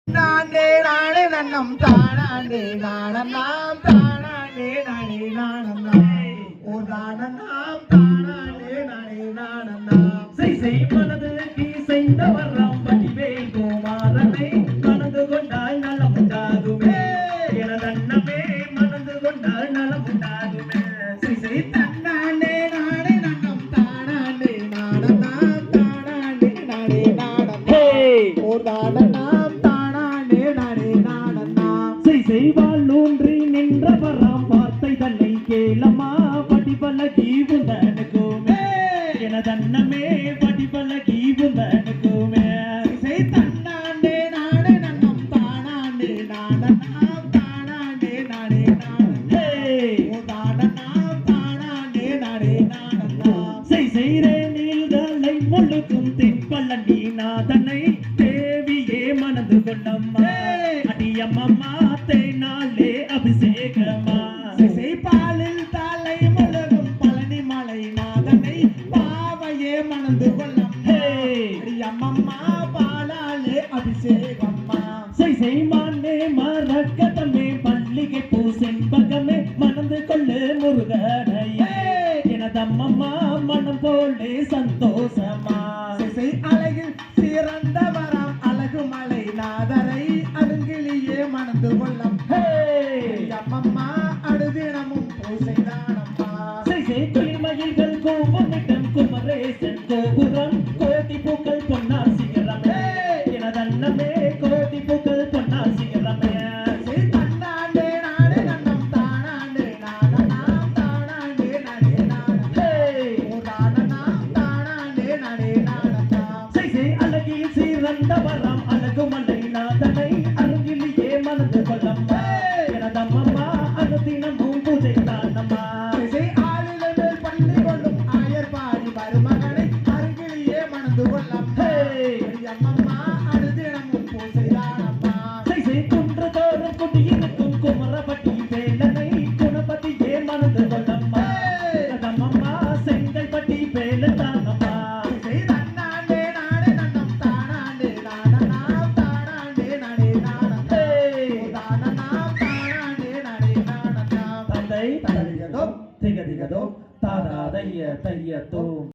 நானே நானே நன்னம் தானாண்டே நாணம் தானாண்டே நானே நாணம் ஓ தானம் தானாண்டே நானே நாணம் செய் மனது செய்த வர்றாம் வடிவேல் குமாரனை மனது கொண்டால் நலம் உண்டாகுமே எனதன்னமே மனது கொண்டால் நலம் உண்டாகுமே செய் தன்னாண்டே நானே நன்னம் தானாண்டே நாணம் தானாண்டே நானே நாணம் ஓ தானம் தானாண்டே நானே நாணம் செய்வாள் ஊன்றி நின்றவராம் வார்த்தை தன்னை கேளமா படிபலகி உந்தனுக்குமே எனதன்னமே படிபலகி உந்தனுக்குமே தன்னாண்டே நானே நன்னம் தானாண்டே நாணம் தானாண்டே நானே நாணம் தானம் தானாண்டே நானே நாணம் செய்ரே நீள்களை முழுக்கும் திப்பலண்டி நாதனை தேவியே மனது கொண்டம்மா அடியம்மா தேனாலே அபிஷேகமா பாலில் தலை முழுகும் பழனி மலை நாதனை பாவையே மணந்து கொள்ளும் அம்மம்மா பாலாலே அபிஷேகம்மா